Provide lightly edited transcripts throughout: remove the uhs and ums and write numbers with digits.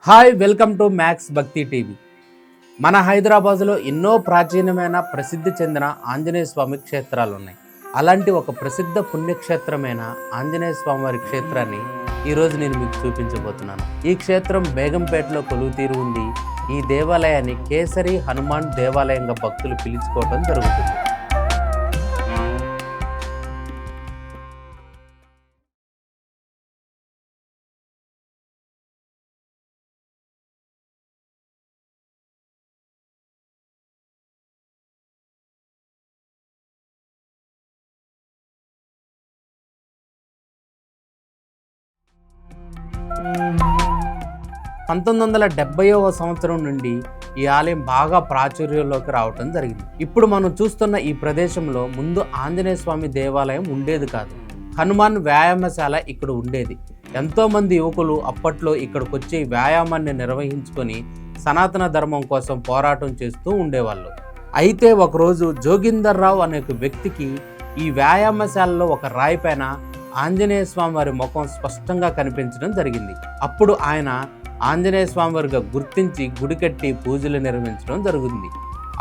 Hi, welcome to max భక్తి TV. మన హైదరాబాద్లో ఎన్నో ప్రాచీనమైన ప్రసిద్ధి చెందిన ఆంజనేయ స్వామి క్షేత్రాలు ఉన్నాయి. అలాంటి ఒక ప్రసిద్ధ పుణ్యక్షేత్రమైన ఆంజనేయ స్వామి వారి క్షేత్రాన్ని ఈరోజు నేను మీకు చూపించబోతున్నాను. ఈ క్షేత్రం బేగంపేటలో కొలువుతీరు ఉంది. ఈ దేవాలయాన్ని కేసరి హనుమాన్ దేవాలయంగా భక్తులు పిలుచుకోవడం జరుగుతుంది. పంతొమ్మిది వందల 70వ సంవత్సరం నుండి ఈ ఆలయం బాగా ప్రాచుర్యంలోకి రావటం జరిగింది. ఇప్పుడు మనం చూస్తున్న ఈ ప్రదేశంలో ముందు ఆంజనేయ స్వామి దేవాలయం ఉండేది కాదు. హనుమాన్ వ్యాయామశాల ఇక్కడ ఉండేది. ఎంతోమంది యువకులు అప్పట్లో ఇక్కడికి వచ్చి వ్యాయామాన్ని నిర్వహించుకొని సనాతన ధర్మం కోసం పోరాటం చేస్తూ ఉండేవాళ్ళు. అయితే ఒకరోజు జోగిందర్ రావు అనే ఒక వ్యక్తికి ఈ వ్యాయామశాలలో ఒక రాయి పైన ఆంజనేయ స్వామి వారి ముఖం స్పష్టంగా కనిపించడం జరిగింది. అప్పుడు ఆయన ఆంజనేయ స్వామివారిగా గుర్తించి గుడి కట్టి పూజలు నిర్వహించడం జరుగుతుంది.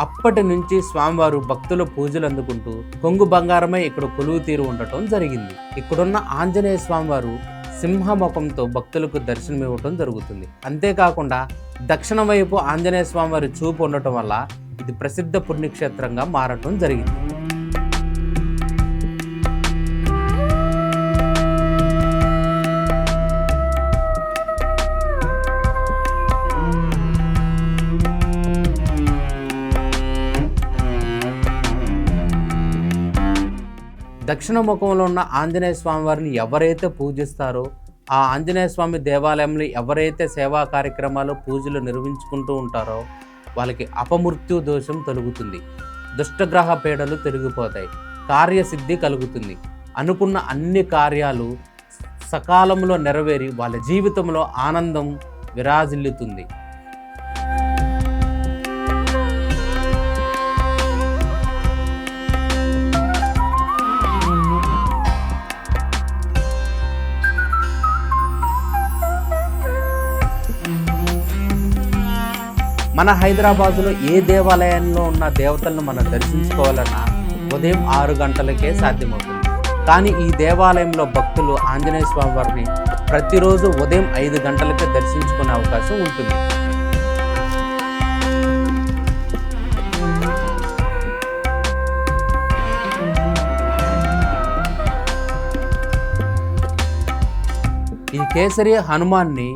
అప్పటి నుంచి స్వామివారు భక్తుల పూజలు అందుకుంటూ కొంగు బంగారమై ఇక్కడ కొలువు తీరు ఉండటం జరిగింది. ఇక్కడున్న ఆంజనేయ స్వామివారు సింహముఖంతో భక్తులకు దర్శనమివ్వటం జరుగుతుంది. అంతేకాకుండా దక్షిణ వైపు ఆంజనేయ స్వామివారి చూపు ఉండటం వల్ల ఇది ప్రసిద్ధ పుణ్యక్షేత్రంగా మారటం జరిగింది. దక్షిణ ముఖంలో ఉన్న ఆంజనేయ స్వామి వారిని ఎవరైతే పూజిస్తారో, ఆ ఆంజనేయ స్వామి దేవాలయంలో ఎవరైతే సేవా కార్యక్రమాలు పూజలు నిర్వహించుకుంటూ ఉంటారో వాళ్ళకి అపమృత్యు దోషం తొలగుతుంది, దుష్టగ్రహ పీడలు తొలగిపోతాయి, కార్యసిద్ధి కలుగుతుంది, అనుకున్న అన్ని కార్యాలు సకాలంలో నెరవేరి వాళ్ళ జీవితంలో ఆనందం విరాజిల్లుతుంది. మన హైదరాబాదులో ఏ దేవాలయంలో ఉన్న దేవతలను మనం దర్శించుకోవాలన్నా ఉదయం 6 గంటలకే సాధ్యమవుతుంది. కానీ ఈ దేవాలయంలో భక్తులు ఆంజనేయ స్వామి వారిని ప్రతిరోజు ఉదయం 5 గంటలకే దర్శించుకునే అవకాశం ఉంటుంది. ఈ కేసరి హనుమాన్ని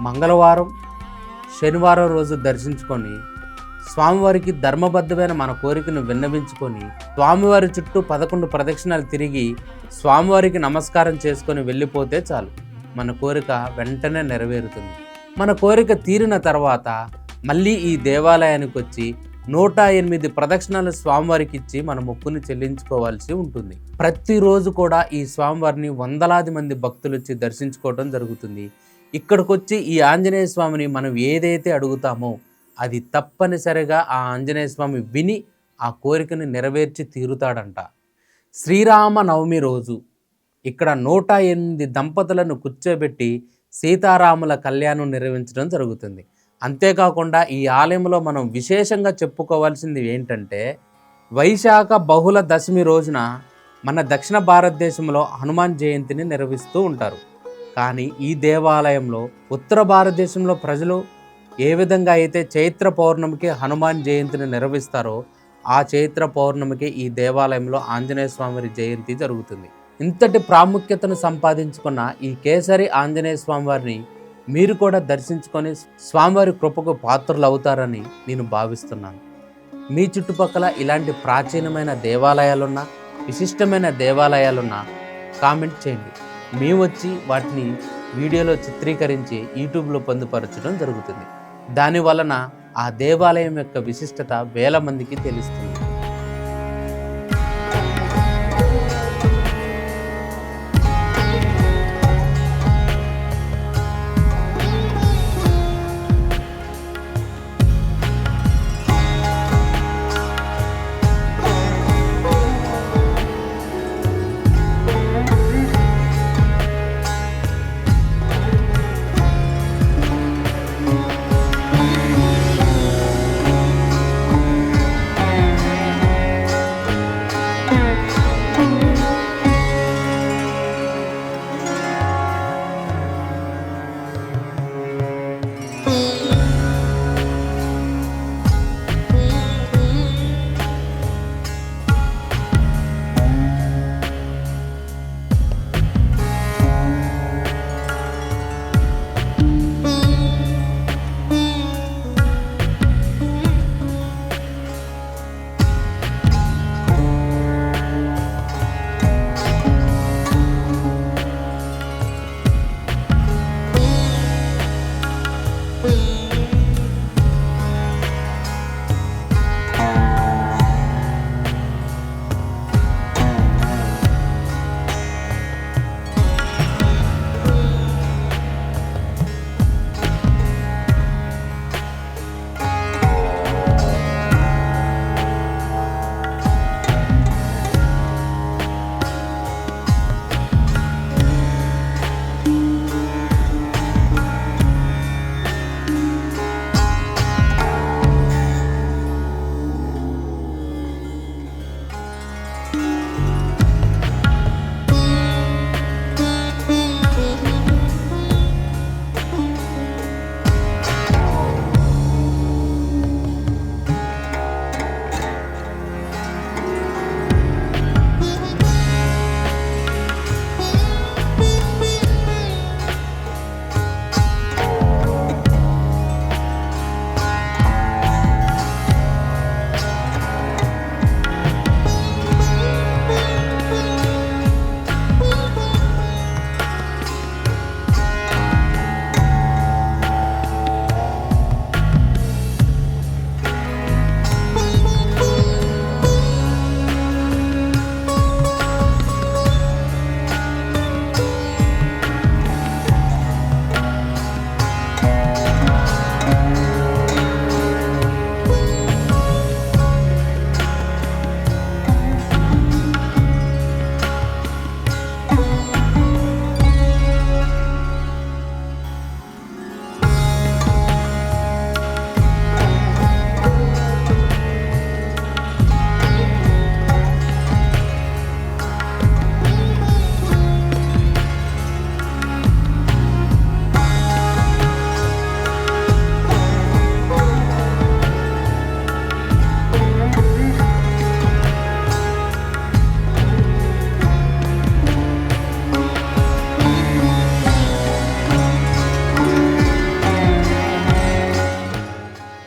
మంగళవారం, శనివారం రోజు దర్శించుకొని స్వామివారికి ధర్మబద్ధమైన మన కోరికను విన్నవించుకొని స్వామివారి చుట్టూ 11 ప్రదక్షిణాలు తిరిగి స్వామివారికి నమస్కారం చేసుకొని వెళ్ళిపోతే చాలు, మన కోరిక వెంటనే నెరవేరుతుంది. మన కోరిక తీరిన తర్వాత మళ్ళీ ఈ దేవాలయానికి వచ్చి 108 ప్రదక్షిణాలు స్వామివారికి ఇచ్చి మన మొక్కుని చెల్లించుకోవాల్సి ఉంటుంది. ప్రతిరోజు కూడా ఈ స్వామివారిని వందలాది మంది భక్తులు వచ్చి దర్శించుకోవడం జరుగుతుంది. ఇక్కడికి వచ్చి ఈ ఆంజనేయ స్వామిని మనం ఏదైతే అడుగుతామో అది తప్పనిసరిగా ఆ ఆంజనేయ స్వామి విని ఆ కోరికను నెరవేర్చి తీరుతాడంట. శ్రీరామ నవమి రోజు ఇక్కడ 108 దంపతులను కూర్చోబెట్టి సీతారాముల కళ్యాణం నిర్వహించడం జరుగుతుంది. అంతేకాకుండా ఈ ఆలయంలో మనం విశేషంగా చెప్పుకోవాల్సింది ఏంటంటే, వైశాఖ బహుళ దశమి రోజున మన దక్షిణ భారతదేశంలో హనుమాన్ జయంతిని నిర్వహిస్తూ ఉంటారు. కానీ ఈ దేవాలయంలో ఉత్తర భారతదేశంలో ప్రజలు ఏ విధంగా అయితే చైత్ర పౌర్ణమికి హనుమాన్ జయంతిని నిర్వహిస్తారో, ఆ చైత్ర పౌర్ణమికి ఈ దేవాలయంలో ఆంజనేయ స్వామి జయంతి జరుగుతుంది. ఇంతటి ప్రాముఖ్యతను సంపాదించుకున్న ఈ కేసరి ఆంజనేయ స్వామి వారిని మీరు కూడా దర్శించుకొని స్వామివారి కృపకు పాత్రలు అవుతారని నేను భావిస్తున్నాను. మీ చుట్టుపక్కల ఇలాంటి ప్రాచీనమైన దేవాలయాలున్నా, విశిష్టమైన దేవాలయాలున్నా కామెంట్ చేయండి. మేము వచ్చి వాటిని వీడియోలో చిత్రీకరించి యూట్యూబ్లో పొందుపరచడం జరుగుతుంది. దాని వలన ఆ దేవాలయం యొక్క విశిష్టత వేల మందికి తెలుస్తుంది.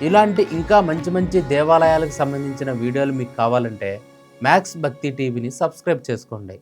ఇలాంటి ఇంకా మంచి మంచి దేవాలయాలకు సంబంధించిన వీడియోలు మీకు కావాలంటే మ్యాక్స్ భక్తి టీవీని సబ్స్క్రైబ్ చేసుకోండి.